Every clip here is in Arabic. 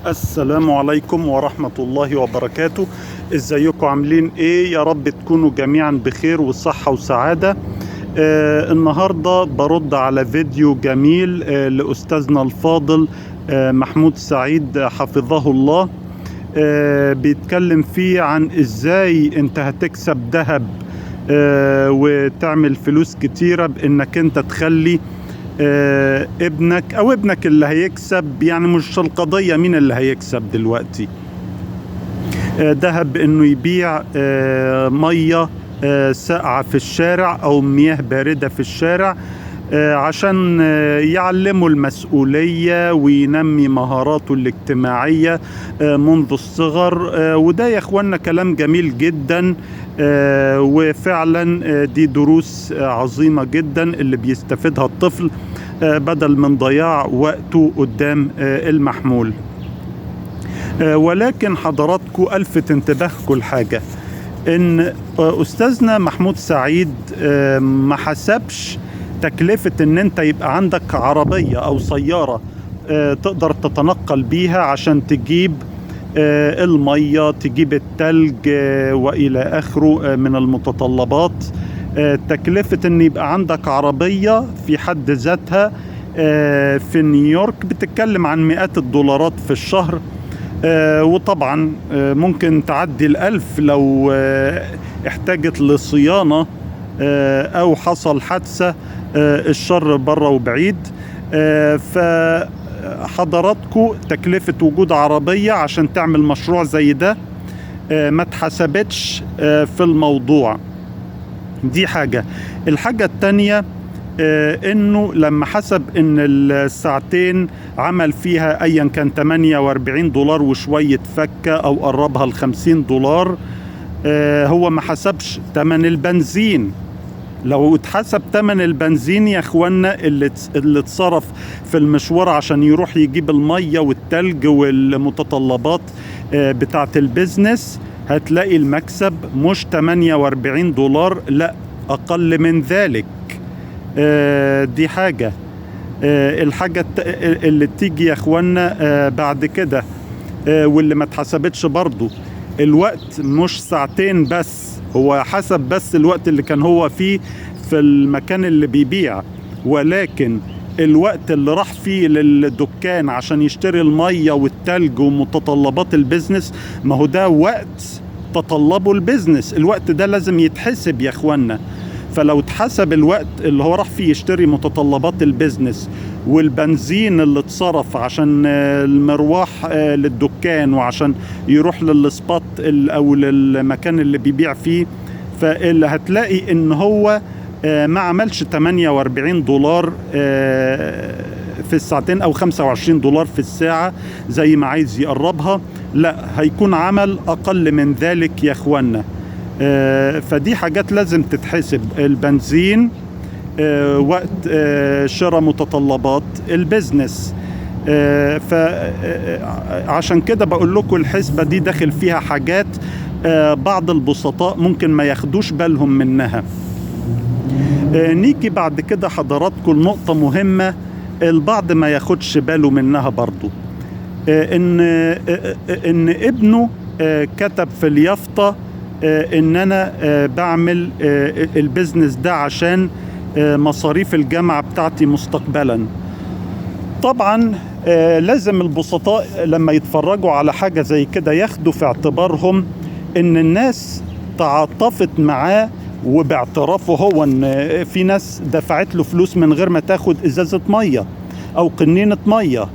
السلام عليكم ورحمة الله وبركاته. ازيكم عاملين ايه؟ يا رب تكونوا جميعا بخير وصحة وسعادة. النهاردة برد على فيديو جميل لأستاذنا الفاضل محمود سعيد حفظه الله. بيتكلم فيه عن ازاي انت هتكسب ذهب وتعمل فلوس كتيرة بانك انت تخلي ابنك اللي هيكسب. يعني مش القضية مين اللي هيكسب دلوقتي. ذهب انه يبيع مية ساقعة في الشارع او مياه باردة في الشارع عشان يعلموا المسؤولية وينمي مهاراته الاجتماعية منذ الصغر. وده يا اخوانا كلام جميل جدا، وفعلا دي دروس عظيمة جدا اللي بيستفيدها الطفل بدل من ضياع وقته قدام المحمول. ولكن حضراتكم ألفت انتباهكم الحاجة ان استاذنا محمود سعيد ما حسبش تكلفة ان انت يبقى عندك عربية او سيارة تقدر تتنقل بيها عشان تجيب المية، تجيب التلج والى اخره من المتطلبات. تكلفة ان يبقى عندك عربية في حد ذاتها في نيويورك بتتكلم عن مئات الدولارات في الشهر، وطبعا ممكن تعدي ال1000 لو احتاجت لصيانة او حصل حادثة، الشر بره وبعيد. فحضراتكم تكلفة وجود عربية عشان تعمل مشروع زي ده ما اتحسبتش في الموضوع. دي حاجة. الحاجة التانية انه لما حسب ان الساعتين عمل فيها ايا كان 48 دولار وشوية فكة او قربها ال50 دولار، هو ما حسبش تمن البنزين. لو اتحسب تمن البنزين يا اخوانا اللي اتصرف في المشوار عشان يروح يجيب المية والتلج والمتطلبات بتاعة البيزنس، هتلاقي المكسب مش 48 دولار، لا اقل من ذلك. دي حاجة. الحاجة اللي تيجي يا اخوانا بعد كده واللي ما اتحسبتش برضو، الوقت مش ساعتين بس، هو حسب بس الوقت اللي كان هو فيه في المكان اللي بيبيع، ولكن الوقت اللي راح فيه للدكان عشان يشتري المية والتلج ومتطلبات البيزنس، ما هو ده وقت تطلبه البيزنس، الوقت ده لازم يتحسب يا اخوانا. فلو اتحسب الوقت اللي هو راح فيه يشتري متطلبات البيزنس والبنزين اللي اتصرف عشان المروح للدكان وعشان يروح للسبوت او للمكان اللي بيبيع فيه، فاللي هتلاقي ان هو ما عملش 48 دولار في الساعتين او 25 دولار في الساعة زي ما عايز يقربها، لا هيكون عمل اقل من ذلك يا اخوانا. فدي حاجات لازم تتحسب. البنزين، وقت شراء متطلبات البيزنس. فعشان كده بقول لكم الحسبة دي داخل فيها حاجات بعض البسطاء ممكن ما ياخدوش بالهم منها. نيجي بعد كده حضراتكم نقطة مهمة البعض ما ياخدش باله منها برضو، ان ابنه كتب في اليافطة ان انا بعمل البيزنس ده عشان مصاريف الجامعة بتاعتي مستقبلا. طبعا لازم البسطاء لما يتفرجوا على حاجة زي كده ياخدوا في اعتبارهم ان الناس تعاطفت معاه، وباعترافه هو ان في ناس دفعت له فلوس من غير ما تاخد ازازة مية او قنينة مية.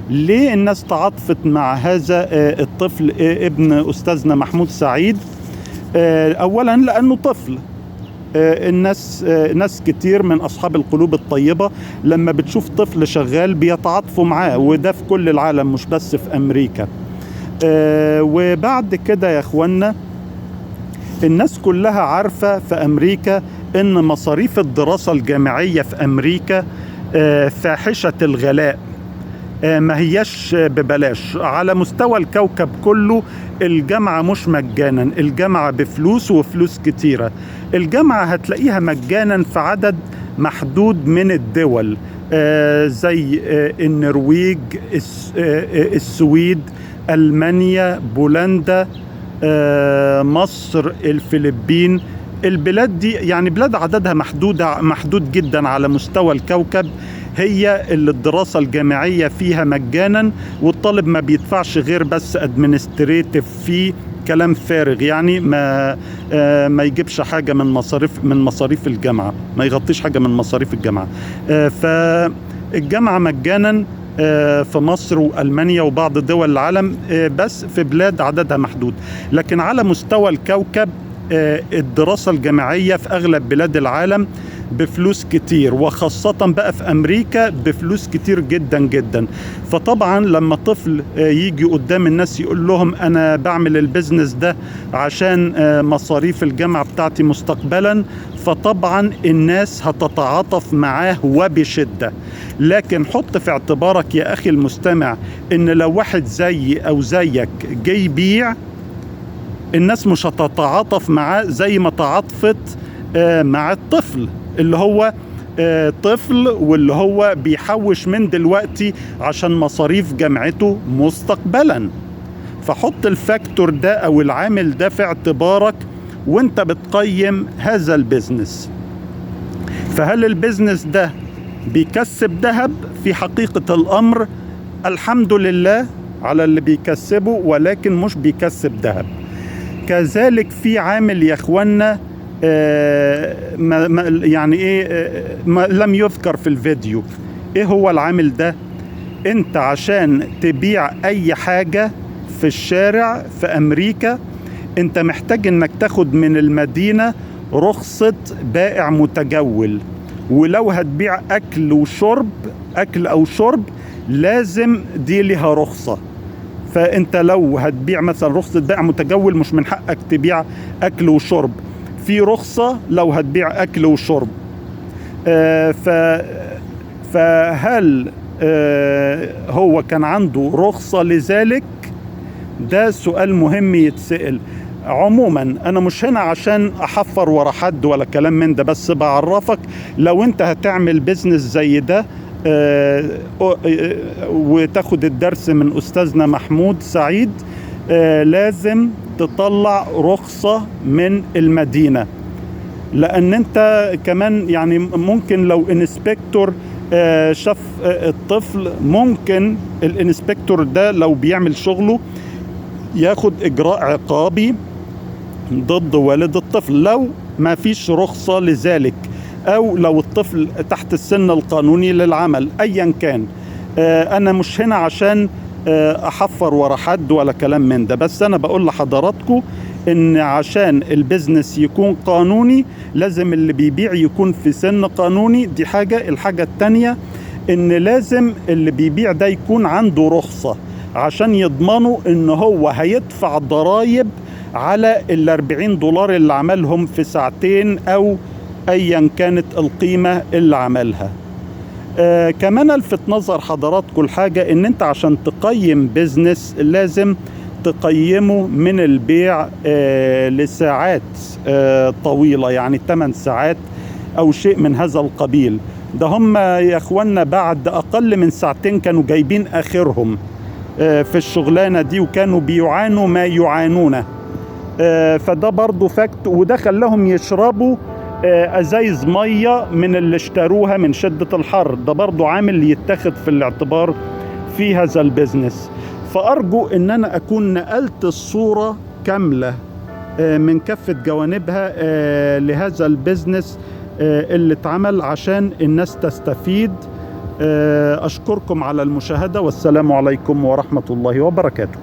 ليه الناس تعاطفت مع هذا الطفل ابن استاذنا محمود سعيد؟ اولا لانه طفل. ناس كتير من اصحاب القلوب الطيبة لما بتشوف طفل شغال بيتعاطفوا معاه، وده في كل العالم مش بس في امريكا. وبعد كده يا اخوانا الناس كلها عارفة في امريكا ان مصاريف الدراسة الجامعية في امريكا فاحشة الغلاء، ما هياش ببلاش. على مستوى الكوكب كله الجامعة مش مجانا، الجامعة بفلوس وفلوس كتيرة. الجامعة هتلاقيها مجانا في عدد محدود من الدول، زي النرويج، السويد، ألمانيا، بولندا، مصر، الفلبين. البلاد دي يعني بلاد عددها محدود جدا على مستوى الكوكب، هي اللي الدراسة الجامعية فيها مجانا، والطالب ما بيدفعش غير بس ادمنستريتيف فيه، كلام فارغ يعني ما يجيبش حاجة من مصاريف الجامعة، ما يغطيش حاجة من مصاريف الجامعة. فالجامعة مجانا في مصر وألمانيا وبعض دول العالم، بس في بلاد عددها محدود. لكن على مستوى الكوكب الدراسة الجامعية في أغلب بلاد العالم بفلوس كتير، وخاصة بقى في أمريكا بفلوس كتير جدا جدا. فطبعا لما طفل يجي قدام الناس يقول لهم أنا بعمل البزنس ده عشان مصاريف الجامعة بتاعتي مستقبلا، فطبعا الناس هتتعاطف معاه وبشدة. لكن حط في اعتبارك يا أخي المستمع إن لو واحد زيي أو زيك جاي يبيع، الناس مش هتتعاطف معاه زي ما تعاطفت مع الطفل اللي هو طفل، واللي هو بيحوش من دلوقتي عشان مصاريف جامعته مستقبلا. فحط الفاكتور ده او العامل ده في اعتبارك وانت بتقيم هذا البيزنس. فهل البيزنس ده بيكسب ذهب؟ في حقيقة الامر الحمد لله على اللي بيكسبه، ولكن مش بيكسب ذهب. كذلك في عامل يا اخوانا يعني ايه ما لم يذكر في الفيديو. ايه هو العامل ده؟ انت عشان تبيع اي حاجة في الشارع في امريكا انت محتاج انك تاخد من المدينة رخصة بائع متجول. ولو هتبيع اكل او شرب لازم دي لها رخصة. فانت لو هتبيع مثلا رخصة بائع متجول مش من حقك تبيع اكل وشرب، في رخصة لو هتبيع اكل وشرب. فهل هو كان عنده رخصة لذلك؟ ده سؤال مهم يتسأل. عموما انا مش هنا عشان احفر ورا حد ولا كلام من ده، بس بعرفك لو انت هتعمل بيزنس زي ده وتاخد الدرس من أستاذنا محمود سعيد، لازم تطلع رخصة من المدينة. لأن أنت كمان يعني ممكن لو انسبكتور شاف الطفل، ممكن الانسبكتور ده لو بيعمل شغله ياخد إجراء عقابي ضد والد الطفل لو ما فيش رخصة لذلك، أو لو الطفل تحت السن القانوني للعمل أيا كان. أنا مش هنا عشان أحفر ورا حد ولا كلام من ده، بس أنا بقول لحضراتكم إن عشان البزنس يكون قانوني لازم اللي بيبيع يكون في سن قانوني. دي حاجة. الحاجة التانية إن لازم اللي بيبيع ده يكون عنده رخصة عشان يضمنوا إن هو هيدفع ضرائب على $40 اللي عملهم في ساعتين أو ايا كانت القيمة اللي عملها. كمان الفت نظر حضراتكم الحاجة ان انت عشان تقيم بيزنس لازم تقيمه من البيع لساعات طويلة، يعني 8 ساعات او شيء من هذا القبيل. ده هم يا اخوانا بعد اقل من ساعتين كانوا جايبين اخرهم في الشغلانة دي، وكانوا بيعانوا ما يعانونه. فده برضو فاكت، وده خلاهم يشربوا ازايز مية من اللي اشتروها من شدة الحر. ده برضو عامل يتخذ في الاعتبار في هذا البيزنس. فارجو ان انا اكون نقلت الصورة كاملة من كافة جوانبها لهذا البيزنس اللي اتعمل عشان الناس تستفيد. اشكركم على المشاهدة، والسلام عليكم ورحمة الله وبركاته.